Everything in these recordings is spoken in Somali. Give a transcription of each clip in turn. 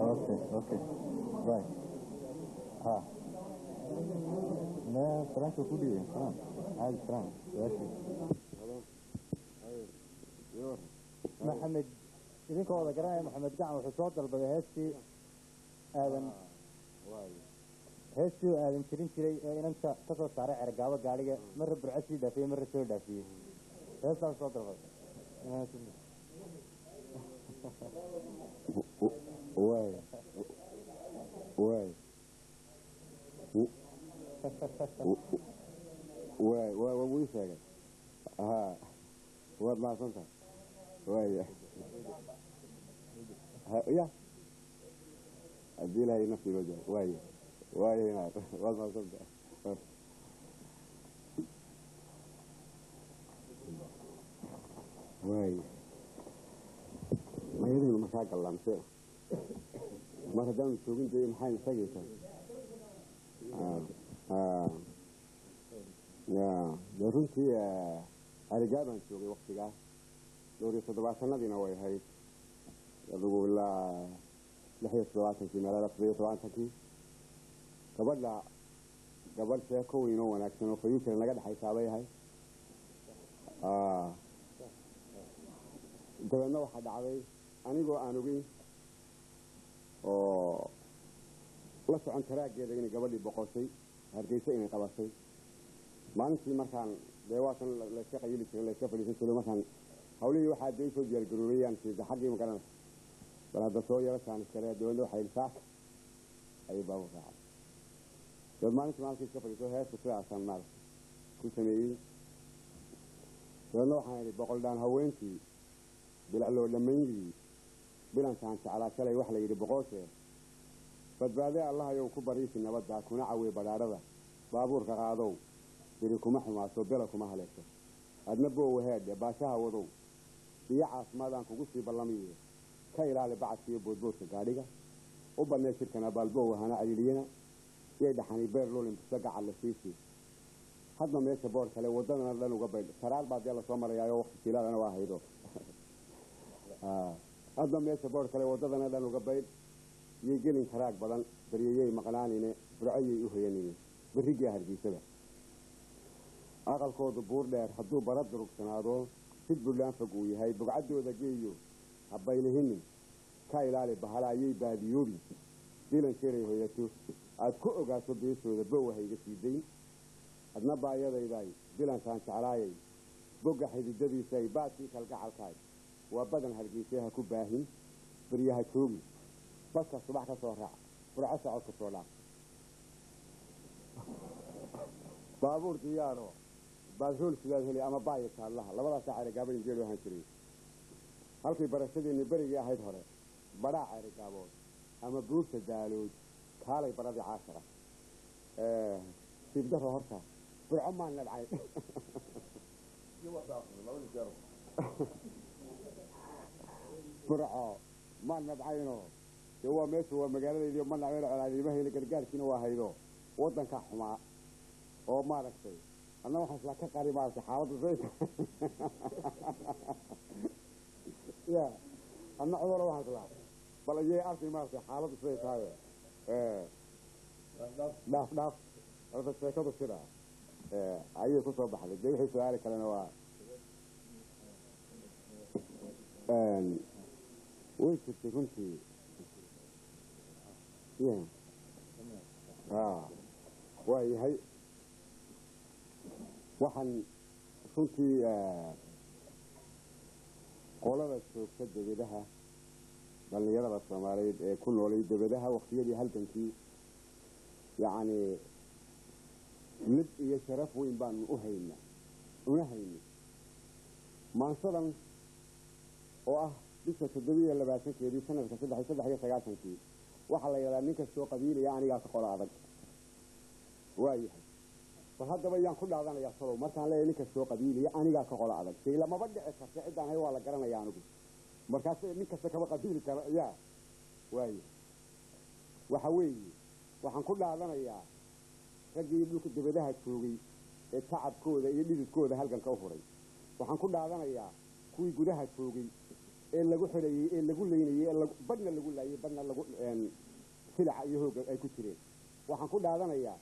اوكي رايت ها لا فرانك كودي فرانك عادي فرانك ماشي محمد idinka wada garanaya maxamed gacan wuxuu soo dalbaday heestii aadan heestii aadan jirin jiray ee inanta ka soo saaray cergaabo gaariga marra burcasii dhaafiyey marra soo dhaafiyey heestaas soo dalbaday واي ويساق ها واد ما صنت واي يا ادي لها نفسي وجه واي هنا واد ما صنت واي ما يدري المشاكل لامسه ما هدان سوقين زي محاين ساقيته يا runtii arigaabaan joogay waqtigaas dhowr iyo 7 sanadiina way ahayd adigu ilaa 76 meelaha 77 gabadh sheeko weyn oo wanaagsan oo fayuukan laga dhaxaysaabay ahay dabeedna waxaa dhacday anigoo aan ogeyn oo la socon taraageeda inay gabadhii boqoshay hargeysa inay qabatay maalintii markaan deewaatan la iska qayli jiray la iska fadhiisan jiray markaan hawlihii waxaa day soo diyaar garoobeyaan sida xaqii magaran bal hadda soo yarashaan iskale dawladda waxay ilsaaq ay baabu raacay dad maalintii iska fadhiiso heesta sidaasaan maal ku sameeyey dawladda waxaan idhi boqol dhaan haweenkii bilac loo dhammaynayey bilankaan jeclaa shalay wax la yidhi boqoshee badbaade allah ayou ku bariisi nabadda kuna cawiye badhaadhada baabuurka qaadow biri kuma xumaaso bela kuma haleesho adna boo waheedhe baashaha wadow iyo caafimaadaan kugu sii ballamiye ka ilaali bacadkiiyo boodboodka gaadhiga u bannee shirkana baalbow wahana cayiliyana yay dhaxani beer loolin busta gacal la siisii hadda meesha boor kale waddadana dhan uga baydh saraar baa dee lasoo marayaayo waqti jiilaadana waa haydo hadda meesha boor kale waddadana dhan uga baydh yay gelin karaag badan baryayey maqnaanine burcayay u hoyanine berrigiya hargeysada aqalkooda buur dheer hadduu bara durugsanaado sid buntland fog uu yahay bugcaddooda geeyo habaylihinin ka ilaali bahalaayay baadiyoobi dilan jeeray hoyato aad ku ogaato beeshooda bowaha iga sii dayn adna baayadayday dilankaan jeclaayay bogga xididadiisay baadkii kalgacalkaay waa badan hargeysay ha ku baahin baryaha joogi baska subax ka soo raac burco socodka soo dhaaf baabuur diyaaro baasrool sidaad heli ama baaya taallaha labadaas carigaabo injeel waxaan jiray halkii barashadeeni berigii ahayd hore badhaa carigaabood ama buurta daalood kaalay baradii caashara siibdaro horta burco maan nabcay burco maan nabcayno dee waa meesha waa magaaladaydi ma nacmeen colaadiimahayla gargaarkiina waa haydo waddanka xumaa oo maaragtay anna waxaan isla ka qari maaragtay xaaladda sayta ya anna cuduro waxaan isla bal ayay arkay maaragtay xaaladda siday tahay dhaaf horta sheekadu sida ayay ku soo baxday dee wixii su-aali kalena waa way jirtay runtii waa yahay waxaan runtii qolada joogta debadaha dhallinyarada soomaaliyeed ee ku noolay debadaha waqtiyadii halgankii yacni mid iyo sharaf weyn baanu una haynay maansadan oo ah bisha 27 sanadka 393 waxaa la yidhaahdaa nin kastoo qabiilaya anigaa ka qola adag waayahay bal haddaba yaan ku dhaadanayaa salow markaan leeyahay nin kastoo qabiilaya anigaa ka qola adag shay lamaba dhici karta ciddaan hay waa la garanayaa anigu markaas nin kasta kaba qabiili kara yaa waayahay waxa weeye waxaan ku dhaadanayaa raggii dhulka debadaha joogay ee tacabkooda iyo dhididkooda halganka u huray waxaan ku dhaadanayaa kuwii gudaha joogay اللي جو حري اللي جو ليني اللي بدنا اللي جو لاي بدنا اللي جو سلع يهوج أي كتير وحنقول هذا أنا إياه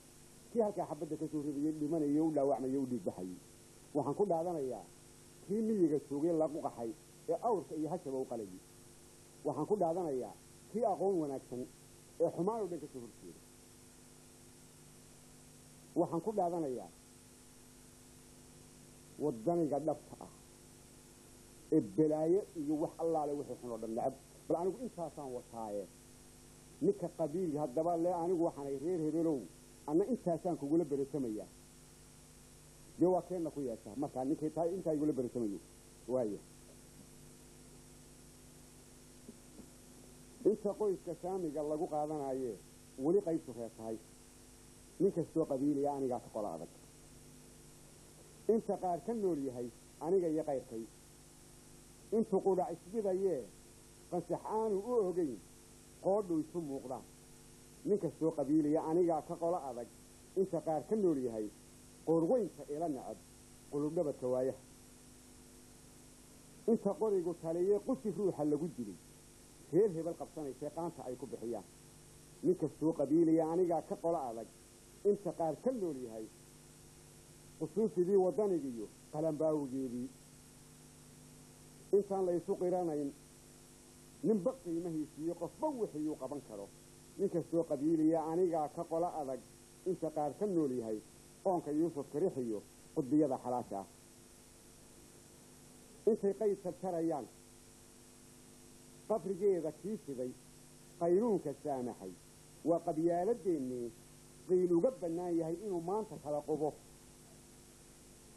كي هالك حبة كسور اللي من يولا وعمل يودي بحي وحنقول هذا أنا إياه كي مية كسوري الله جو حي أو يهشب وقلي وحنقول هذا أنا إياه كي أقوم ونكسن حمار ودك كسور كتير وحنقول هذا أنا إياه والدنيا قد لفتها البلاية يوح الله على وحي حنود النعب بل أنا أقول إنت أصلا وصايا نك قبيل هالدبال لا أنا أقول حنا يغير هلو أنا إنت أصلا كقول برسمية جوا كنا كويسة مثلا نك أنت يقول برسمية وهي أنت قوي كسامي قال لقوا قادنا أيه ولي قيس في هاي نك استوى قبيل يعني قاعد تقول هذا أنت قار كنوري هاي أنا جاي قير كي أنت قول عسبي ذيه قنصحان وأوجين قادوا يسموا قرا منك السوق قبيلة يعني قاعد تقول هذا أنت قار كنوري هاي قروين إلى النعب قلوبنا بالكوايح أنت قري قلت عليه قلت روح اللي قلت لي هي بالقبطان الشيطان تعيكوا بحياه منك السوق قبيلة يعني قاعد تقول هذا أنت قار كنوري هاي خصوصي دي وداني ديو قلم باوجي دي إنسان لا يسوق إيرانين نبقي ما هي سيوق فوحي يوق بنكره منك السوق قبيلي يعني قاعد كقول أذق أنت قار كنوا لي هاي قونك يوسف كريحيو قد بيضا حلاشة أنت قيس التريان قفر جيدا كيسي ذي قيلونك السامحي وقبيال الديني قيلوا قبلنا يهي إنه ما أنت خلقه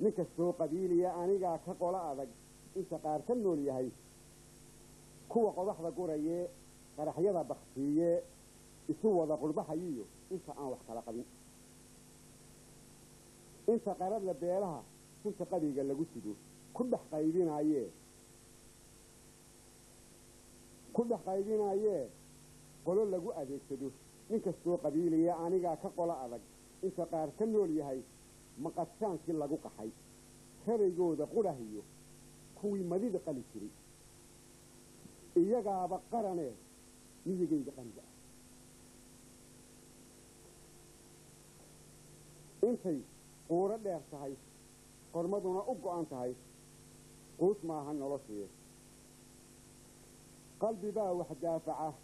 منك السوق قبيلي يعني قاعد كقول أذق أنت قار كنوا لي هاي كوا قضح ذا قرية قرحية بختية يسوى ذا قربة حييو انت وح خلقين انت قرب لبيلها كنت قدي قال لقوتدو كل حقايبين عيه كل حقايبين عيه قولوا لقو أديكتدو منك السوق قبيلي يعني قا كقولا أذق انت قار كنو ليهاي مقاتشان كي لقو قحي خريقو ذا قرهيو كوي مديد قلي شري إياقا بقراني ميجي قنجا انتي قورة لير تهي قرمدونا أبقو أنتهي قوس ماها النرسيه قلبي با واحد دافعه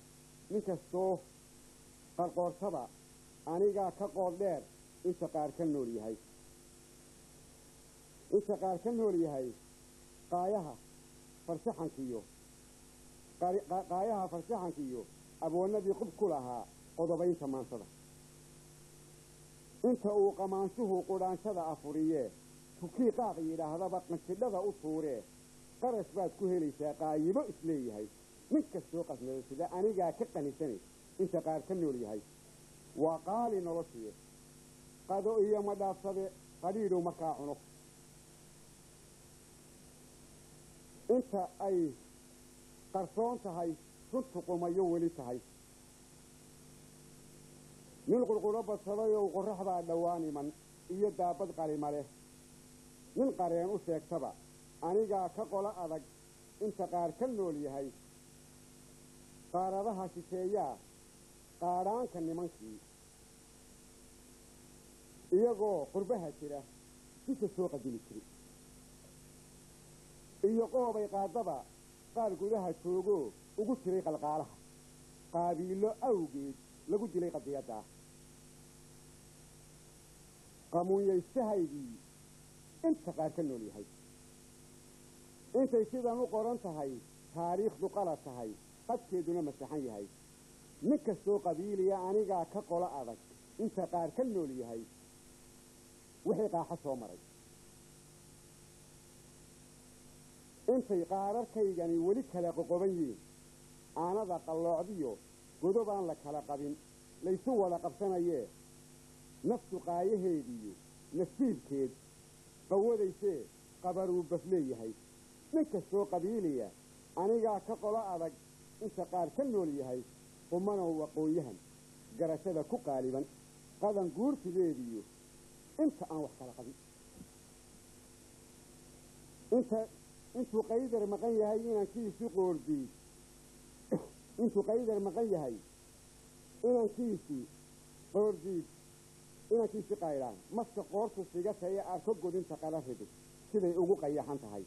منك الصوف قرقور صبا أنيقا كقور لير انت قار كنولي هاي انت قار كنولي هاي قايها فرسحن كيو قايها فرسحن كيو أبو النبي قب كلها قضبين كمان صدا انت او قمانشه قران شدا أفوريه تكي قاقي لهذا بقنا شددا أصوره قرش باد كهليسا قايبو إسليه هاي منك السوق اسمه سدا أنيقا كقني سني انت قار كنولي هاي وقال نرسيه قادوا إيا مدافصة قليلو مكاعنه انت أي قرصون تهي صدقوا ما يولي تهي نلقوا القرابة الصلاة وقرح ذا اللواني من إيا دابد قريم عليه من قريم أسيك سبا أنيقا كقولا أذك انت قار كنولي هاي قاردها شكيا قاران كنمانكي إياقو قربها شرا كيس السوق دينكري إياقو بيقادبا قال قدها شوقو وقو شريق القالها قابيلو أوقيد لقو جلي قدياتا قامون يستهيدي انت قار كنولي هاي انت يسيدا مقرن تهي تاريخ دقالة تهي قد كيدونا مسحان هاي نكستو قبيلي أنيقا كقولا أذك انت قار كنولي هاي وحيقا حسو مري انت قارر كيغاني ولي كلا قبنيين أنا ذا قلوعديو قدوبان لكلا قبين ليسوا ولا قبسانيه نفس قايه ديو نسيب كيد قوة ديسي قبروا بفليه هاي نكستو قبيلية أنيقا كقولا أذك انت قار كنولي هاي ومنه وقويهن قرشدا كو قالبا قادن قورت بيديو انت أن وحكا لقبي انت intuu qaydar maqan yahay inankiisii qoordiid intuu qaydar maqan yahay inankiisii qoordiid inankiisii qaydhaan maska qoortu sigataya arko godinta qala rido siday ugu qayaxan tahay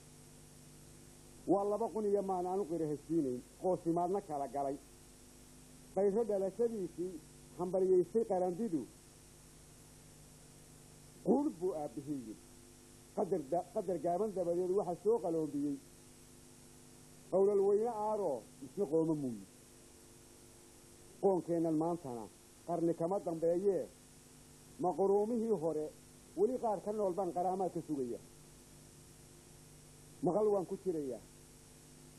waa 2 qun iyo maan aanu qira heshiinayn qoosimaadna kala galay qayro dhalashadiisii hambaryeysay qarandidu qurbu aabihii qadar gaaban dabadeed waxa soo qaloobiyay qowlal weyna aaro isna qooma muuyi qoonkeenan maantana qarni kama dambeeyee ma quruumihii hore weli qaar ka nool baan qaraamaad ka sugaya maqal waan ku jirayaa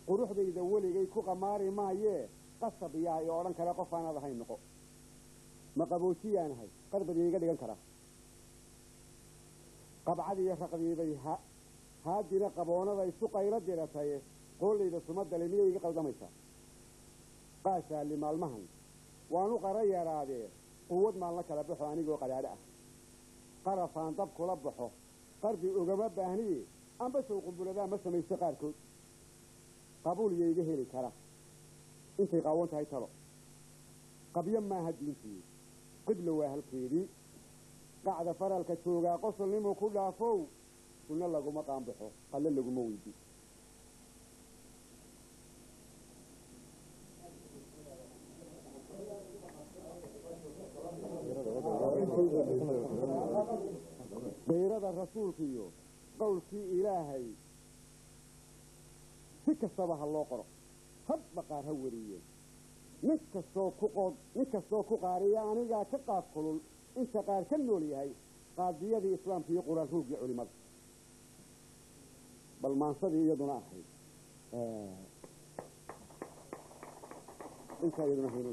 quruxdayda weligay ku qamaari maayee qasab yaa i odhan kara qof aanad ahayn noqo ma qaboojiyanahay qarbadi iga dhigan kara qabcadiiyo raqdiibay haadina qaboonada isu qaylo dirataye qoolayda sumadale miyay iga qaldamaysaa qaashaali maalmahan waanu qara yaraadee quwad maan la kala baxo anigoo qadhaadho ah qarafaan dab kula baxo qarbi ugama baahniye amba sow qumbuladaa ma samaysto qaarkood qabuul iyo iga heli kara intay qaawan tahay talo qabyo maaha diintii qiblo waa halkeedii qacda faralka joogaa qosolnimu ku dhaafow sunno laguma qaanbaxo qalle laguma weydi qayrada rasuulkiiyo qowlkii ilaahay si kastaba ha loo qoro hadba qaar ha wariyeen nin kastoo ku qaariya anigaa ka qaad kulul inta qaar ka nool yahay qaadiyadii islaamka iyo quraan ruugii culimada bal maansadii iyaduna ahayd intaa iyaduna hayno